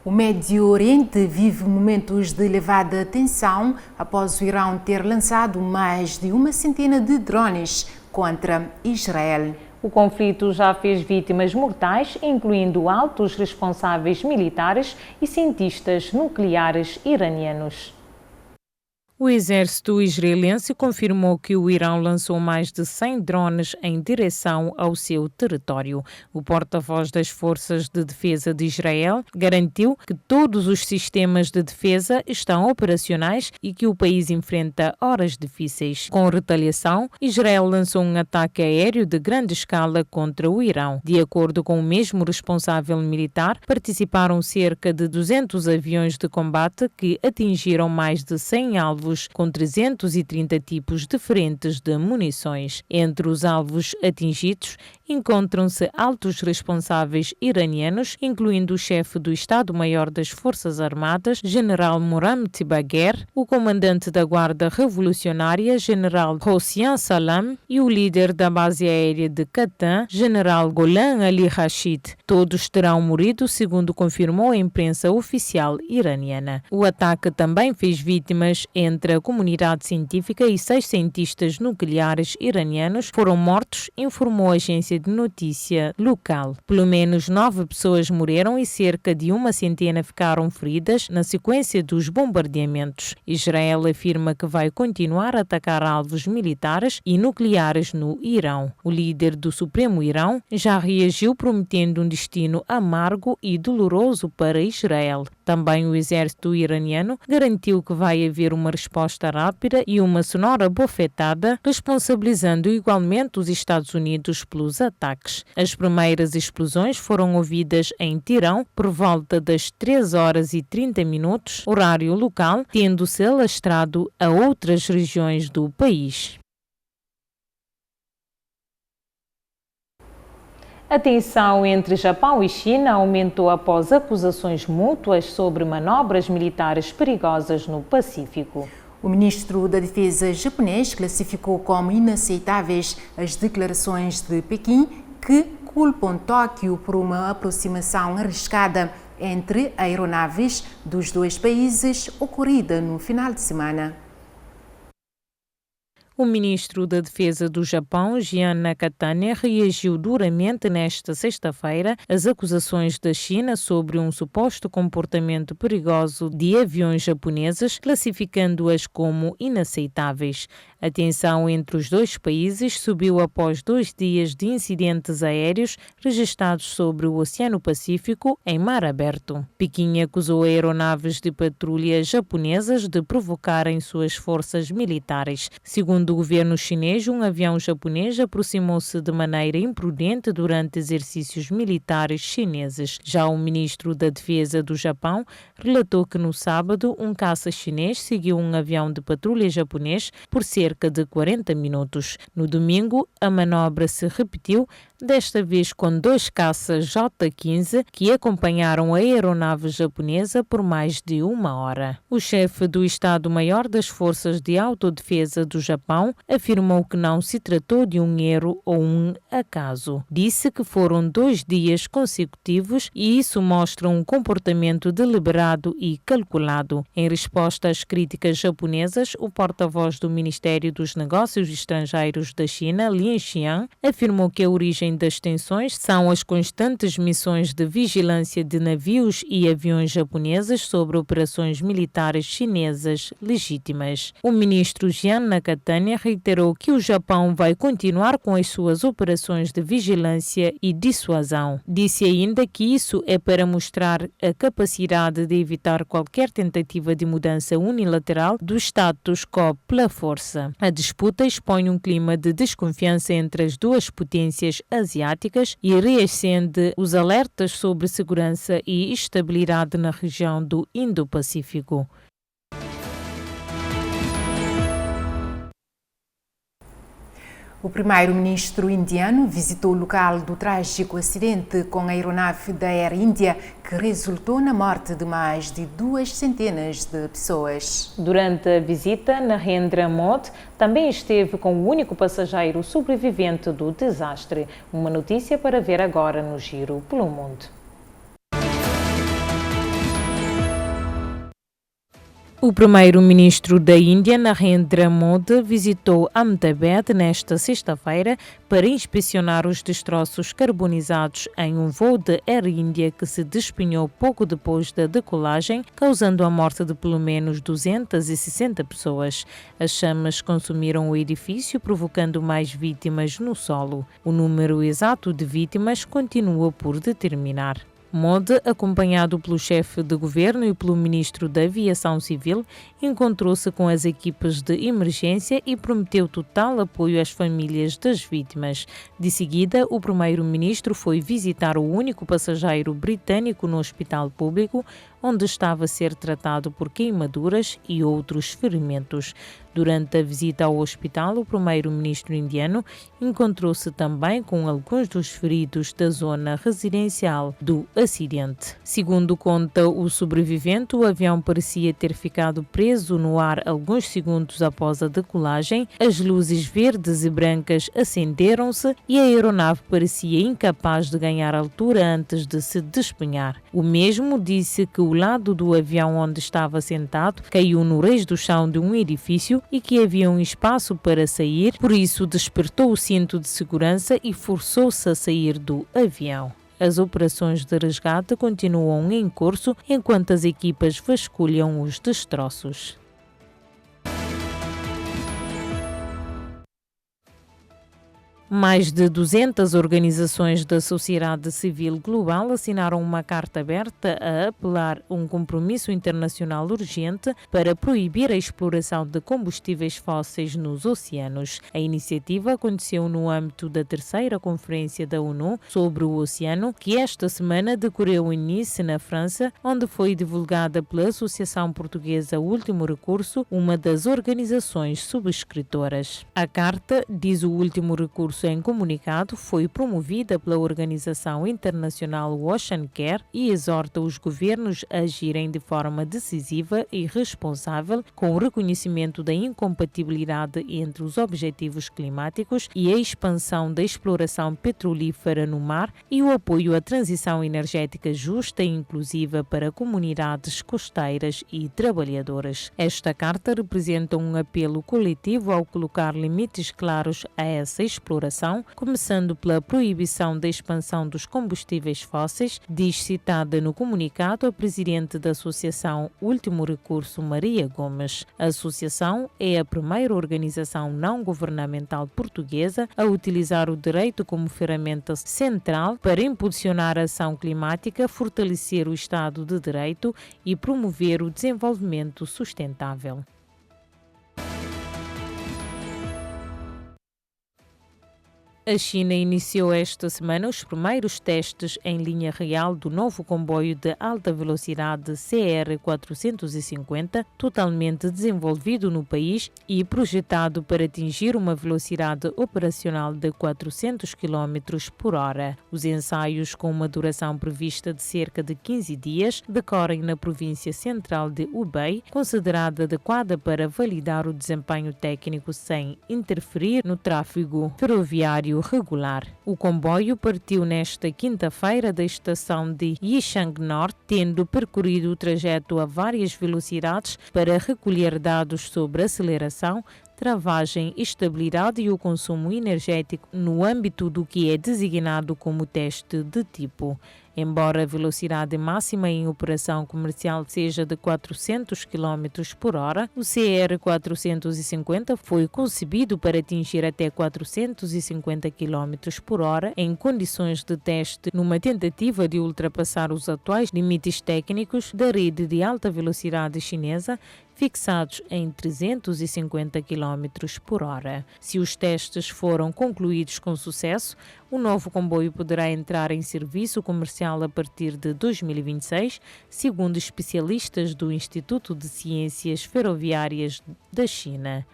O Médio Oriente vive momentos de elevada tensão após o Irão ter lançado mais de uma centena de drones contra Israel. O conflito já fez vítimas mortais, incluindo altos responsáveis militares e cientistas nucleares iranianos. O exército israelense confirmou que o Irão lançou mais de 100 drones em direção ao seu território. O porta-voz das Forças de Defesa de Israel garantiu que todos os sistemas de defesa estão operacionais e que o país enfrenta horas difíceis. Com retaliação, Israel lançou um ataque aéreo de grande escala contra o Irão. De acordo com o mesmo responsável militar, participaram cerca de 200 aviões de combate que atingiram mais de 100 alvos com 330 tipos diferentes de munições. Entre os alvos atingidos encontram-se altos responsáveis iranianos, incluindo o chefe do Estado-Maior das Forças Armadas, General Mohammad Bagher, o comandante da Guarda Revolucionária, General Hossein Salam, e o líder da base aérea de Qattan, General Golan Ali Rashid. Todos terão morrido, segundo confirmou a imprensa oficial iraniana. O ataque também fez vítimas entre a comunidade científica e 6 cientistas nucleares iranianos foram mortos, informou a agência de notícia local. Pelo menos 9 pessoas morreram e cerca de uma centena ficaram feridas na sequência dos bombardeamentos. Israel afirma que vai continuar a atacar alvos militares e nucleares no Irão. O líder do Supremo Irão já reagiu prometendo um destino amargo e doloroso para Israel. Também o exército iraniano garantiu que vai haver uma resposta rápida e uma sonora bofetada, responsabilizando igualmente os Estados Unidos pelos ataques. As primeiras explosões foram ouvidas em Teherão por volta das 3h30, horário local, tendo-se alastrado a outras regiões do país. A tensão entre Japão e China aumentou após acusações mútuas sobre manobras militares perigosas no Pacífico. O ministro da Defesa japonês classificou como inaceitáveis as declarações de Pequim que culpam Tóquio por uma aproximação arriscada entre aeronaves dos dois países ocorrida no final de semana. O ministro da Defesa do Japão, Gian Nakatani, reagiu duramente nesta sexta-feira às acusações da China sobre um suposto comportamento perigoso de aviões japoneses, classificando-as como inaceitáveis. A tensão entre os dois países subiu após 2 dias de incidentes aéreos registrados sobre o Oceano Pacífico em mar aberto. Pequim acusou aeronaves de patrulha japonesas de provocarem suas forças militares. Segundo o governo chinês, um avião japonês aproximou-se de maneira imprudente durante exercícios militares chineses. Já o ministro da Defesa do Japão relatou que no sábado um caça chinês seguiu um avião de patrulha japonês por cerca de 40 minutos. No domingo, a manobra se repetiu, desta vez com 2 caças J-15 que acompanharam a aeronave japonesa por mais de 1 hora. O chefe do Estado-Maior das Forças de Autodefesa do Japão afirmou que não se tratou de um erro ou um acaso. Disse que foram 2 dias consecutivos e isso mostra um comportamento deliberado e calculado. Em resposta às críticas japonesas, o porta-voz do Ministério dos Negócios Estrangeiros da China, Lin Xian, afirmou que a origem das tensões são as constantes missões de vigilância de navios e aviões japoneses sobre operações militares chinesas legítimas. O ministro Gian Nakatani reiterou que o Japão vai continuar com as suas operações de vigilância e dissuasão. Disse ainda que isso é para mostrar a capacidade de evitar qualquer tentativa de mudança unilateral do status quo pela força. A disputa expõe um clima de desconfiança entre as duas potências asiáticas e reacende os alertas sobre segurança e estabilidade na região do Indo-Pacífico. O primeiro-ministro indiano visitou o local do trágico acidente com a aeronave da Air India, que resultou na morte de mais de 200 de pessoas. Durante a visita, Narendra Modi também esteve com o único passageiro sobrevivente do desastre. Uma notícia para ver agora no Giro pelo Mundo. O primeiro-ministro da Índia, Narendra Modi, visitou Ahmedabad nesta sexta-feira para inspecionar os destroços carbonizados em um voo de Air India que se despenhou pouco depois da decolagem, causando a morte de pelo menos 260 pessoas. As chamas consumiram o edifício, provocando mais vítimas no solo. O número exato de vítimas continua por determinar. Modi, acompanhado pelo chefe de governo e pelo ministro da Aviação Civil, encontrou-se com as equipas de emergência e prometeu total apoio às famílias das vítimas. De seguida, o primeiro-ministro foi visitar o único passageiro britânico no hospital público, onde estava a ser tratado por queimaduras e outros ferimentos. Durante a visita ao hospital, o primeiro-ministro indiano encontrou-se também com alguns dos feridos da zona residencial do acidente. Segundo conta o sobrevivente, o avião parecia ter ficado preso no ar alguns segundos após a decolagem, as luzes verdes e brancas acenderam-se e a aeronave parecia incapaz de ganhar altura antes de se despenhar. O mesmo disse que o lado do avião onde estava sentado caiu no rés do chão de um edifício e que havia um espaço para sair, por isso despertou o cinto de segurança e forçou-se a sair do avião. As operações de resgate continuam em curso enquanto as equipas vasculham os destroços. Mais de 200 organizações da sociedade civil global assinaram uma carta aberta a apelar a um compromisso internacional urgente para proibir a exploração de combustíveis fósseis nos oceanos. A iniciativa aconteceu no âmbito da terceira Conferência da ONU sobre o Oceano, que esta semana decorreu em Nice, na França, onde foi divulgada pela Associação Portuguesa Último Recurso, uma das organizações subscritoras. A carta, diz o Último Recurso em comunicado, foi promovida pela Organização Internacional Ocean Care e exorta os governos a agirem de forma decisiva e responsável com o reconhecimento da incompatibilidade entre os objetivos climáticos e a expansão da exploração petrolífera no mar e o apoio à transição energética justa e inclusiva para comunidades costeiras e trabalhadoras. Esta carta representa um apelo coletivo ao colocar limites claros a essa exploração, começando pela proibição da expansão dos combustíveis fósseis, diz citada no comunicado a presidente da Associação Último Recurso, Maria Gomes. A associação é a primeira organização não governamental portuguesa a utilizar o direito como ferramenta central para impulsionar a ação climática, fortalecer o Estado de Direito e promover o desenvolvimento sustentável. A China iniciou esta semana os primeiros testes em linha real do novo comboio de alta velocidade CR450, totalmente desenvolvido no país e projetado para atingir uma velocidade operacional de 400 km por hora. Os ensaios, com uma duração prevista de cerca de 15 dias, decorrem na província central de Hubei, considerada adequada para validar o desempenho técnico sem interferir no tráfego ferroviário regular. O comboio partiu nesta quinta-feira da estação de Yichang Norte, tendo percorrido o trajeto a várias velocidades para recolher dados sobre aceleração, travagem, estabilidade e o consumo energético no âmbito do que é designado como teste de tipo. Embora a velocidade máxima em operação comercial seja de 400 km por hora, o CR450 foi concebido para atingir até 450 km por hora em condições de teste, numa tentativa de ultrapassar os atuais limites técnicos da rede de alta velocidade chinesa, fixados em 350 km por hora. Se os testes foram concluídos com sucesso, o novo comboio poderá entrar em serviço comercial a partir de 2026, segundo especialistas do Instituto de Ciências Ferroviárias da China.